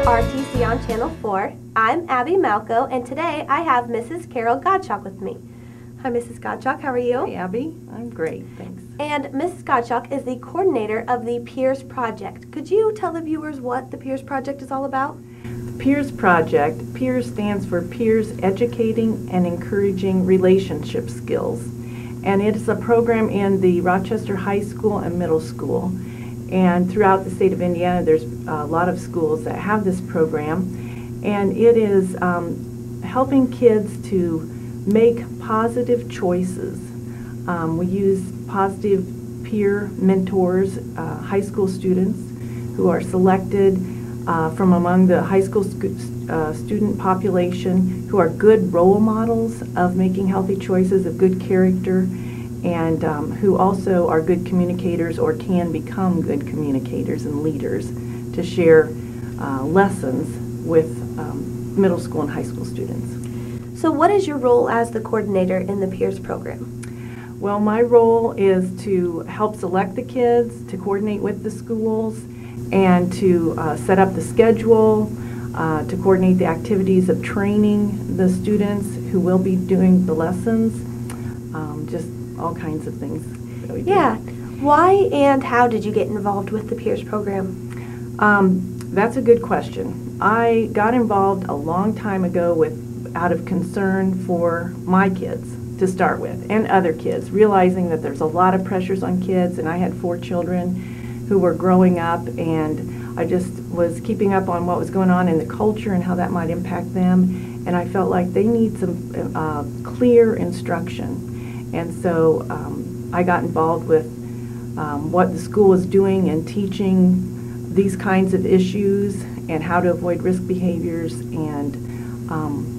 RTC on Channel 4. I'm Abby Malco, and today I have Mrs. Carol Gottschalk with me. Hi, Mrs. Gottschalk. How are you? Hey, Abby. I'm great, thanks. And Mrs. Gottschalk is the coordinator of the Peers Project. Could you tell the viewers what the Peers Project is all about? The Peers Project, Peers stands for Peers Educating and Encouraging Relationship Skills. And it is a program in the Rochester High School and Middle School. And throughout the state of Indiana, there's a lot of schools that have this program. And it is helping kids to make positive choices. We use positive peer mentors, high school students who are selected from among the high school student population who are good role models of making healthy choices, of good character, and who also are good communicators or can become good communicators and leaders to share lessons with middle school and high school students. So what is your role as the coordinator in the Peers program? Well, my role is to help select the kids, to coordinate with the schools, and to set up the schedule, to coordinate the activities of training the students who will be doing the lessons, just all kinds of things that we do. Yeah. Why and how did you get involved with the Peers program? That's a good question. I got involved a long time ago out of concern for my kids to start with, and other kids, realizing that there's a lot of pressures on kids, and I had 4 children who were growing up, and I just was keeping up on what was going on in the culture and how that might impact them, and I felt like they need some clear instruction. And so I got involved with what the school was doing and teaching these kinds of issues and how to avoid risk behaviors, and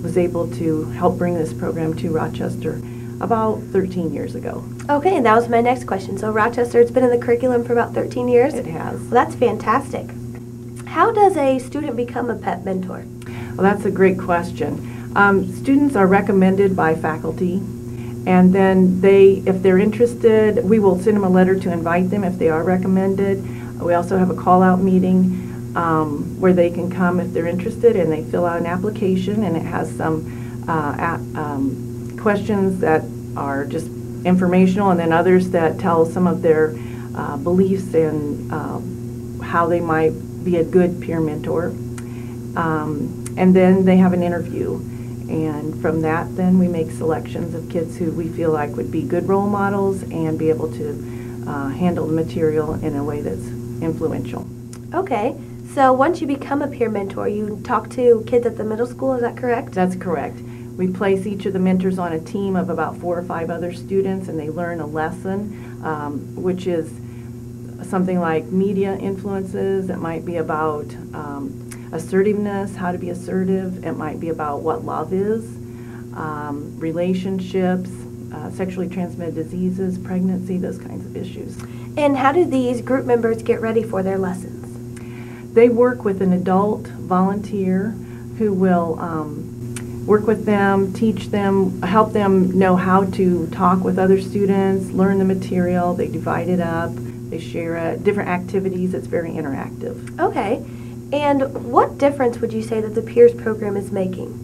was able to help bring this program to Rochester about 13 years ago. Okay, and that was my next question. So Rochester, it's been in the curriculum for about 13 years? It has. Well, that's fantastic. How does a student become a pet mentor? Well, that's a great question. Students are recommended by faculty, and then if they're interested, we will send them a letter to invite them if they are recommended. We also have a call-out meeting where they can come if they're interested, and they fill out an application, and it has some questions that are just informational, and then others that tell some of their beliefs and how they might be a good peer mentor. And then they have an interview, and from that then we make selections of kids who we feel like would be good role models and be able to handle the material in a way that's influential. Okay. So once you become a peer mentor, you talk to kids at the middle school, is that correct? That's correct. We place each of the mentors on a team of about 4 or 5 other students, and they learn a lesson, which is something like media influences. It might be about assertiveness, how to be assertive. It might be about what love is, relationships, sexually transmitted diseases, pregnancy, those kinds of issues. And how do these group members get ready for their lessons? They work with an adult volunteer who will work with them, teach them, help them know how to talk with other students, learn the material. They divide it up, they share it, different activities. It's very interactive. Okay. And what difference would you say that the Peers program is making?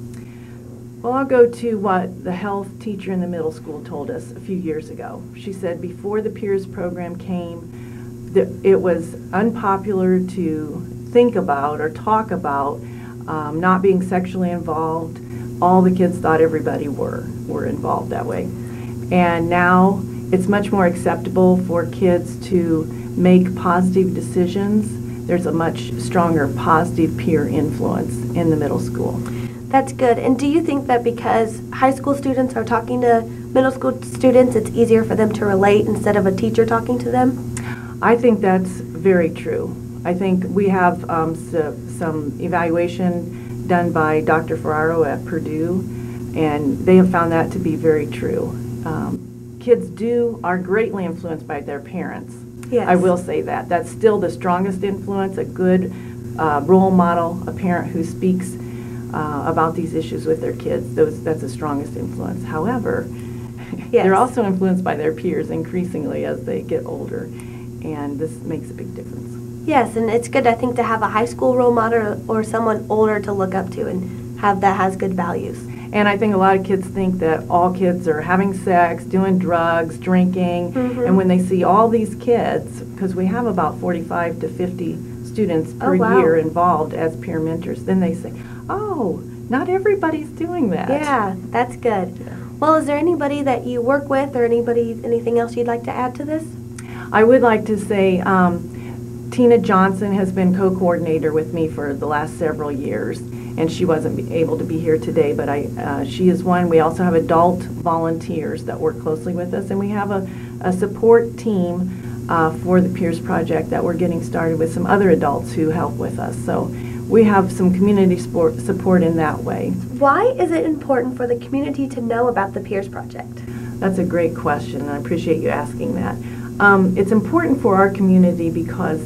Well, I'll go to what the health teacher in the middle school told us a few years ago. She said before the Peers program came, it was unpopular to think about or talk about not being sexually involved. All the kids thought everybody were involved that way. And now it's much more acceptable for kids to make positive decisions. There's a much stronger positive peer influence in the middle school. That's good. And do you think that because high school students are talking to middle school students, it's easier for them to relate instead of a teacher talking to them? I think that's very true. I think we have some evaluation done by Dr. Ferraro at Purdue, and they have found that to be very true. Kids are greatly influenced by their parents. Yes. I will say that. That's still the strongest influence, a good role model, a parent who speaks about these issues with their kids. That's the strongest influence. However, Yes. they're also influenced by their peers increasingly as they get older, and this makes a big difference. Yes, and it's good, I think, to have a high school role model or someone older to look up to and have that has good values. And I think a lot of kids think that all kids are having sex, doing drugs, drinking, and when they see all these kids, because we have about 45 to 50 students per year involved as peer mentors, then they say, oh, not everybody's doing that. Yeah, that's good. Yeah. Well, is there anybody that you work with or anything else you'd like to add to this? I would like to say Tina Johnson has been co-coordinator with me for the last several years, and she wasn't able to be here today, but she is one. We also have adult volunteers that work closely with us, and we have a support team for the Peers Project that we're getting started with some other adults who help with us. So we have some community support in that way. Why is it important for the community to know about the Peers Project? That's a great question, and I appreciate you asking that. It's important for our community because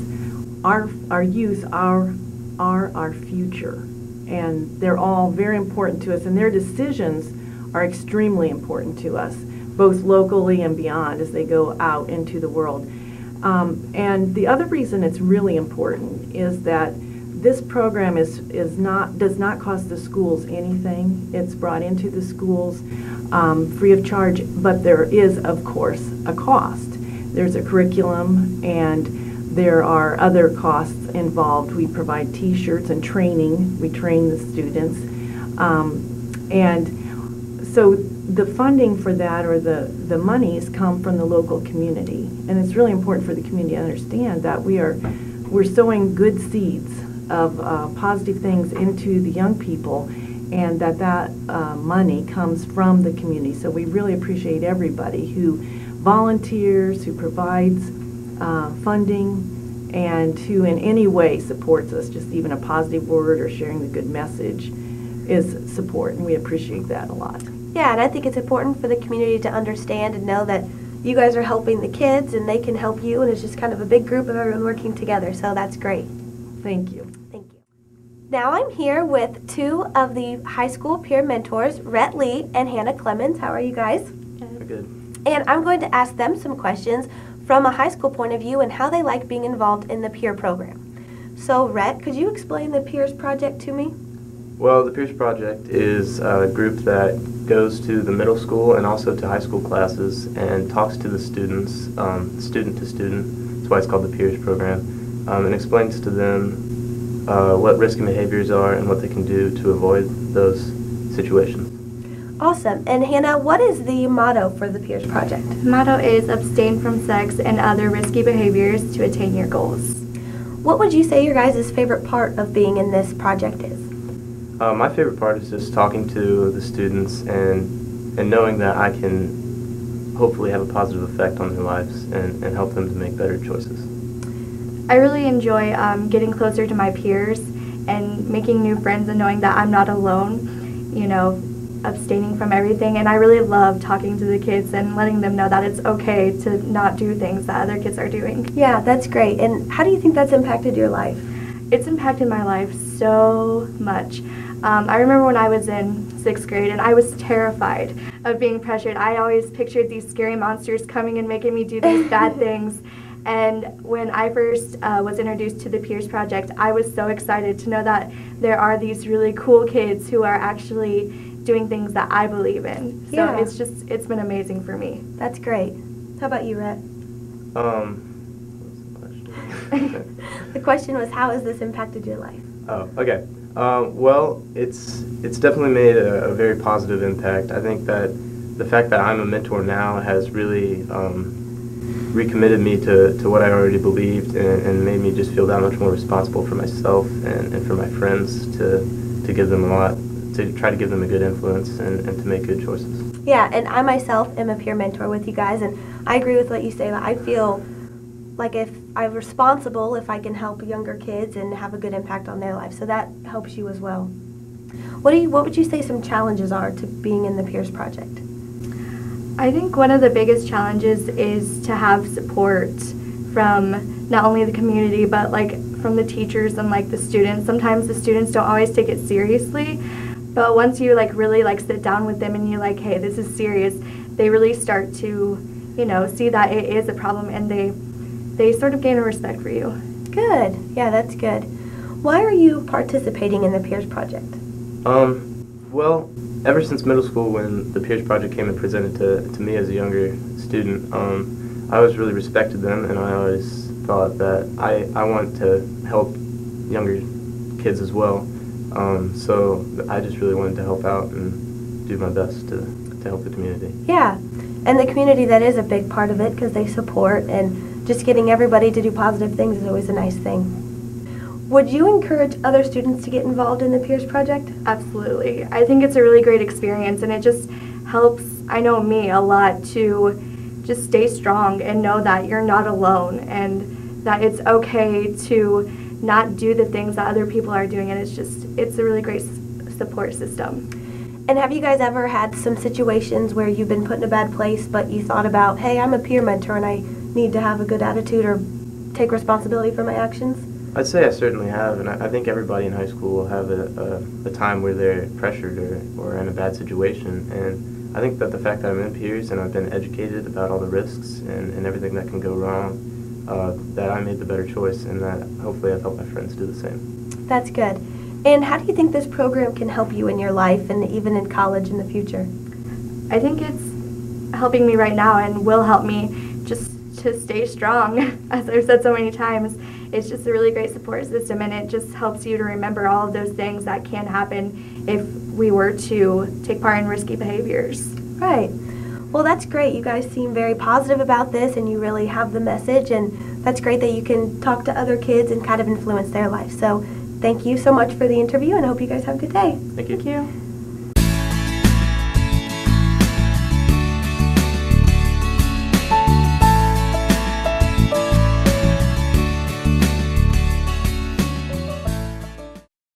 our youth are our future, and they're all very important to us, and their decisions are extremely important to us, both locally and beyond as they go out into the world. And the other reason it's really important is that this program does not cost the schools anything. It's brought into the schools free of charge, but there is, of course, a cost. There's a curriculum, and there are other costs involved. We provide T-shirts and training. We train the students. And so the funding for that, or the monies, come from the local community. And it's really important for the community to understand that we're sowing good seeds of positive things into the young people, and that money comes from the community. So we really appreciate everybody who volunteers, who provides funding, and who in any way supports us. Just even a positive word or sharing the good message is support, and we appreciate that a lot. Yeah, and I think it's important for the community to understand and know that you guys are helping the kids and they can help you, and it's just kind of a big group of everyone working together, so that's great. Thank you. Thank you. Now I'm here with two of the high school peer mentors, Rhett Lee and Hannah Clemens. How are you guys? Good. And I'm going to ask them some questions from a high school point of view and how they like being involved in the peer program. So Rhett, could you explain the Peers Project to me? Well, the Peers Project is a group that goes to the middle school and also to high school classes and talks to the students, student to student. That's why it's called the Peers Program, and explains to them what risky behaviors are and what they can do to avoid those situations. Awesome. And Hannah, what is the motto for the Peers Project? The motto is abstain from sex and other risky behaviors to attain your goals. What would you say your guys' favorite part of being in this project is? My favorite part is just talking to the students and knowing that I can hopefully have a positive effect on their lives and help them to make better choices. I really enjoy getting closer to my peers and making new friends and knowing that I'm not alone, you know, abstaining from everything. And I really love talking to the kids and letting them know that it's okay to not do things that other kids are doing. Yeah, that's great. And how do you think that's impacted your life? It's impacted my life so much. I remember when I was in 6th grade and I was terrified of being pressured. I always pictured these scary monsters coming and making me do these bad things. And when I first was introduced to the Peers Project, I was so excited to know that there are these really cool kids who are actually doing things that I believe in. So yeah. It's been amazing for me. That's great. How about you, Rhett? What was the question? The question was, how has this impacted your life? Oh, okay. Well, it's definitely made a very positive impact. I think that the fact that I'm a mentor now has really recommitted me to what I already believed and made me just feel that much more responsible for myself and for my friends to give them a lot, to try to give them a good influence and to make good choices. Yeah, and I myself am a peer mentor with you guys, and I agree with what you say. I feel like if I'm responsible, if I can help younger kids and have a good impact on their lives, so that helps you as well. What would you say some challenges are to being in the Peers Project? I think one of the biggest challenges is to have support from not only the community but like from the teachers and like the students. Sometimes the students don't always take it seriously, but once you really sit down with them and you're like, hey, this is serious, they really start to, see that it is a problem, and they sort of gain a respect for you. Good. Yeah, that's good. Why are you participating in the Peers Project? Well, ever since middle school, when the Peers Project came and presented to me as a younger student, I always really respected them, and I always thought that I want to help younger kids as well. So I just really wanted to help out and do my best to help the community. Yeah, and the community, that is a big part of it because they support, and just getting everybody to do positive things is always a nice thing. Would you encourage other students to get involved in the Peers Project? Absolutely. I think it's a really great experience, and it just helps, I know me, a lot to just stay strong and know that you're not alone and that it's okay to not do the things that other people are doing, and it's a really great support system. And have you guys ever had some situations where you've been put in a bad place, but you thought about, hey, I'm a peer mentor and I need to have a good attitude or take responsibility for my actions? I'd say I certainly have, and I think everybody in high school will have a time where they're pressured or in a bad situation. And I think that the fact that I'm in peers and I've been educated about all the risks and everything that can go wrong, that I made the better choice, and that hopefully I've helped my friends do the same. That's good. And how do you think this program can help you in your life and even in college in the future? I think it's helping me right now and will help me just to stay strong. As I've said so many times, it's just a really great support system, and it just helps you to remember all of those things that can happen if we were to take part in risky behaviors. Right. Well, that's great. You guys seem very positive about this, and you really have the message, and that's great that you can talk to other kids and kind of influence their life. So thank you so much for the interview, and I hope you guys have a good day. Thank you. Thank you.